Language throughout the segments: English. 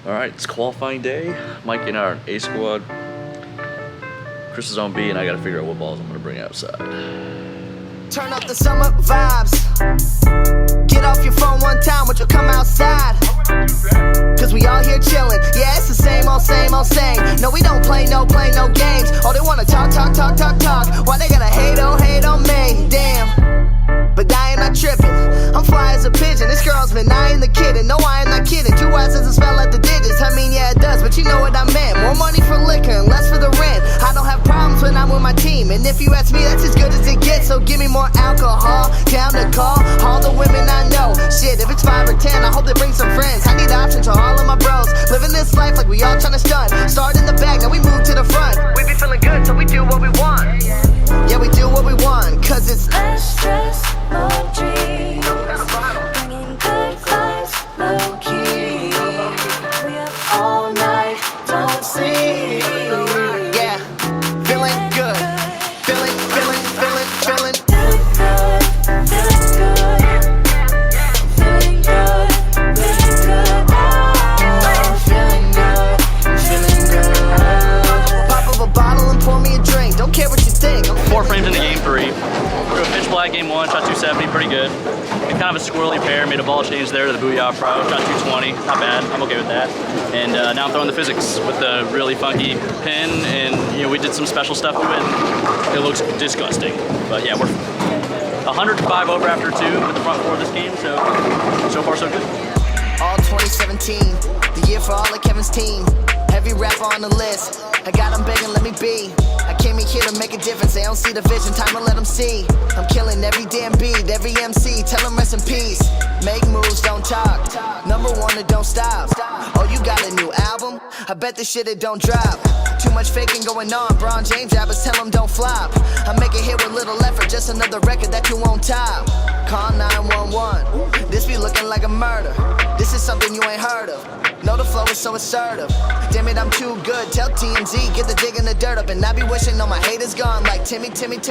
Alright, it's qualifying day. Mike and I are in A squad. Chris is on B, and I gotta figure out what balls I'm gonna bring outside. Turn up the summer vibes. Get off your phone one time, but you'll come outside. Cause we all here chillin'. Yeah, it's the same old saying. No, we don't play no games. Oh, they wanna talk. Why they gotta hate on me? Damn. But I ain't not trippin'. I'm fly as a pigeon. This girl's been eyeing the kid, no, I am not kidding. 2 eyes doesn't spell like the digits. I mean, yeah, it does, but you know what I meant. More money for liquor and less for the rent. I don't have problems when I'm with my team, and if you ask me, that's as good as it gets. So give me more alcohol, down to call all the women I know. Shit, if it's 5 or 10, I hope they bring some friends. I need options for all of my bros, living this life like we all tryna stunt. Start in the back, now we move to the front. We be feeling good, so we do what we want. Yeah, we do what we want, cause it's less stress, more dreams. Bringing good vibes, low key. We up all night, don't sleep. yeah, feeling good, feeling Feeling good, feeling feeling good. Feeling good, feeling good. Oh, feeling good. Pop up a bottle and pour me a drink. Don't care what you think. 4 frames into game 3. Threw a pitch black game 1, shot 270, pretty good. And kind of a squirrely pair, made a ball change there to the Booyah Pro, shot 220, not bad, I'm okay with that. And now I'm throwing the physics with the really funky pin, and we did some special stuff to it. It looks disgusting, but yeah, we're 105 over after 2 with the front 4 this game, so far so good. All 2017, the year for all of Kevin's team. Heavy rapper on the list. I got them begging, let me be. I came in here to make a difference. They don't see the vision, time to let them see. I'm killing every damn beat, every MC. Tell them rest in peace. Make moves, don't talk. Number 1 and don't stop. Oh, you got a new album? I bet this shit it don't drop. Too much faking going on. Bron James rappers tell them don't flop. I make it here with little effort, just another record that you won't top. Call 911. This be looking like a murder. This is something you ain't heard of. Know the flow is so assertive. Damn it, I'm too good. Tell TMZ, get the dig in the dirt up. And I be wishing all my haters gone like Timmy Turner.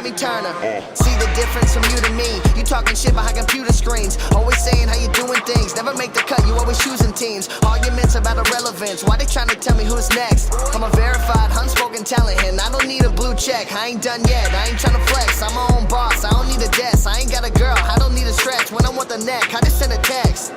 See the difference from you to me. You talking shit behind computer screens. Always saying how you doing things. Never make the cut, you always choosing teams. Arguments about irrelevance. Why they trying to tell me who's next? I'm a verified, unspoken talent, and I don't need a blue check. I ain't done yet, I ain't trying to flex. I'm my own boss, I don't need a desk. I ain't got a girl, I don't need a stretch. When I want the neck, I just send a text.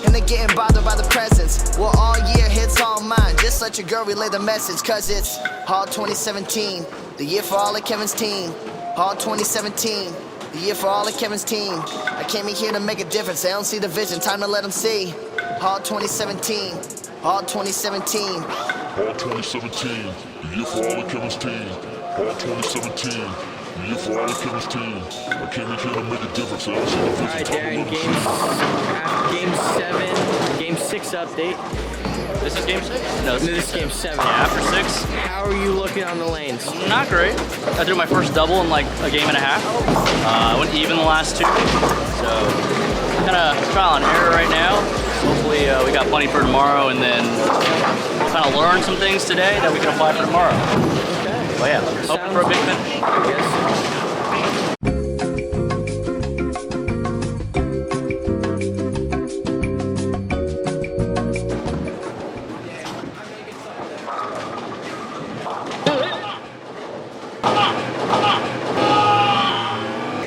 And they getting bothered by the presence. Well, all year hits all mine. Just let your girl relay the message, cause it's all 2017, the year for all of Kevin's team. All 2017, the year for all of Kevin's team. I came in here to make a difference. They don't see the vision, time to let them see. All 2017, all 2017. All 2017, the year for all of Kevin's team. All 2017, the year for all of Kevin's team. I came in here to make a difference. I don't see the vision. Alright, Darren, game 7, game 6 update. This is game 6? No, This is game 7. Yeah, after 6. How are you looking on the lanes? Not great. I threw my first double in like a game and a half. I went even the last 2. So, kind of trial and error right now. Hopefully we got plenty for tomorrow, and then we'll kind of learn some things today that we can apply for tomorrow. Okay. Well, yeah, hoping for a big finish. I guess.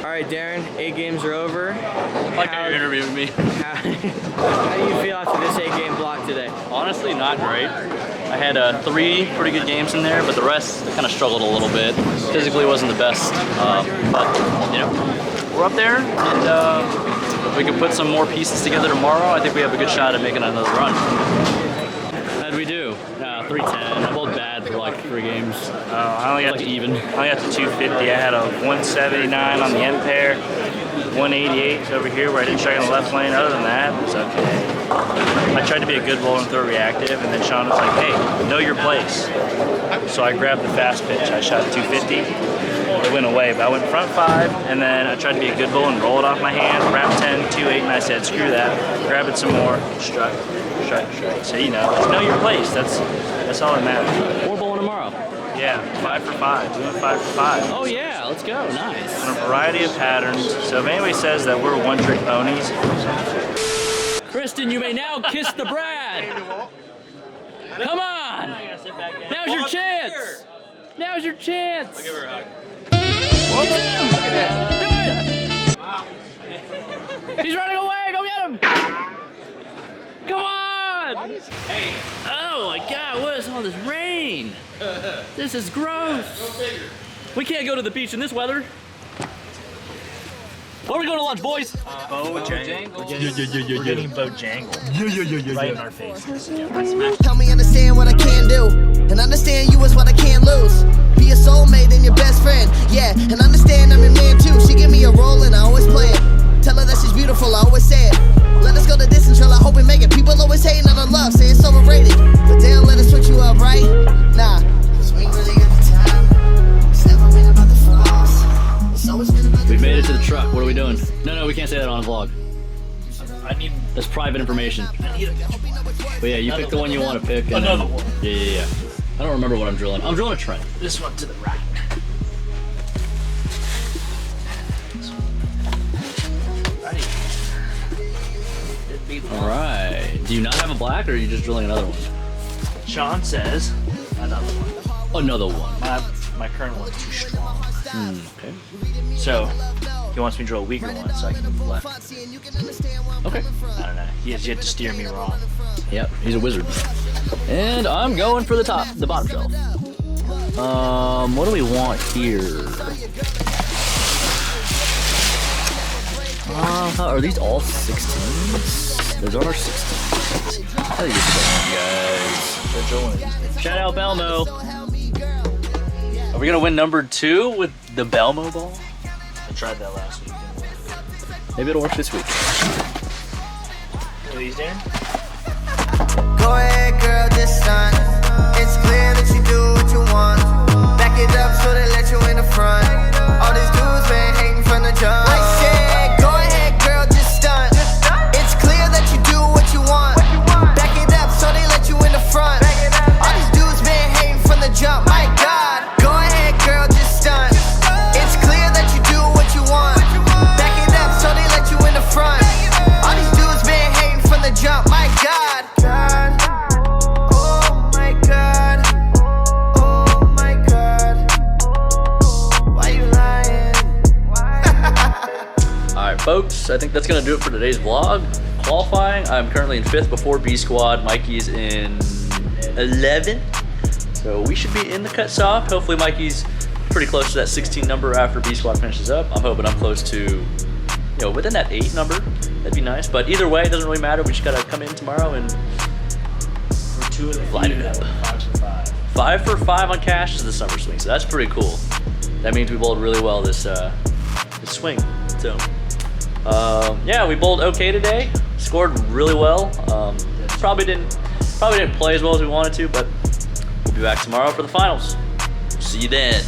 Alright, Darren, 8 games are over. I like how you're interviewing me. How do you feel after this 8-game block today? Honestly, not great. I had 3 pretty good games in there, but the rest I kind of struggled a little bit. Physically wasn't the best, but we're up there, and if we can put some more pieces together tomorrow, I think we have a good shot at making another run. How'd we do? 310. I'm both bad for like 3 games. I only got like to, even. I only got to 250. I had a 179 on the end pair, 188 over here where I didn't strike in the left lane. Other than that, it was okay. I tried to be a good bowler and throw reactive, and then Sean was like, hey, know your place. So I grabbed the fast pitch. I shot 250. It went away, but I went front 5, and then I tried to be a good bowler and roll it off my hand, wrap 10, 2-8, and I said, screw that. Grab it some more, strike. So, just know your place. That's all that matters. We're bowling tomorrow. Yeah, 5 for 5. We went 5 for 5. Oh yeah, let's go. Nice. On a variety of patterns. So if anybody says that we're one-trick ponies, Chris Kristen, you may now kiss the Brad. Come on. Now's your chance. Now's your chance. I'll give her a hug. Do it. He's running away. Go get him. Come on. Hey. Oh my God, what is all this rain? This is gross. We can't go to the beach in this weather. Where are we going to lunch, boys? Bojangle. Yeah. We're getting Bojangle. Yeah. Right in our face. Help me understand what I can do, and understand you is what I can't lose. Be a soulmate and your best friend, yeah, and understand I'm your man too. She give me a role and I always play it. Tell her that she's beautiful, I always say it. Let us go the distance, girl, I hope we make it. People always hating on our love, say it's overrated. But damn, let us switch you up, right? Nah, cause we ain't really got the time. It's never been about the flaws. It's always been about the We made it to the truck. What are we doing? No, we can't say that on a vlog. I need. That's private information. But yeah, you pick the one you want to pick. And Another then, one. Yeah. I don't remember what I'm drilling. I'm drilling a trend. This one to the right. All right. Do you not have a black, or are you just drilling another one? Sean says another one. Another one. My current one's too strong. Okay. So he wants me to drill a weaker one so I can move left. Okay. I don't know. He has yet to steer me wrong. Yep, he's a wizard. And I'm going for the bottom shelf. What do we want here? Are these all 16s? Those are 16s. How do you get They're drilling it. Shout out Belmo. Are we gonna win number 2 with the Belmo ball? I tried that last week. Didn't work. Maybe it'll work this week. Are these Darren? Go ahead, girl, just stunt. It's clear that you do what you want. Back it up so they let you in the front. All these dudes been hating from the jump. I said, go ahead, girl, just stunt. It's clear that you do what you want. Back it up so they let you in the front. All these dudes been hating from the jump. My God, go ahead, girl, just stunt. It's clear that you do what you want. Back it up so they let you in the front. All these dudes been hating from the jump. My God. Oh my God. Oh my God. Why you lying? Alright folks, I think that's gonna do it for today's vlog. Qualifying, I'm currently in 5th before B squad. Mikey's in 11th. So we should be in the cut stop. Hopefully Mikey's pretty close to that 16 number after B squad finishes up. I'm hoping I'm close to, within that 8 number. That'd be nice. But either way, it doesn't really matter. We just gotta come in tomorrow and We're 2 of the light it up. 5 for 5. 5 for 5 on cash to the summer swing. So that's pretty cool. That means we bowled really well this swing. So yeah, we bowled okay today. Scored really well. Probably didn't play as well as we wanted to, but we'll be back tomorrow for the finals. See you then.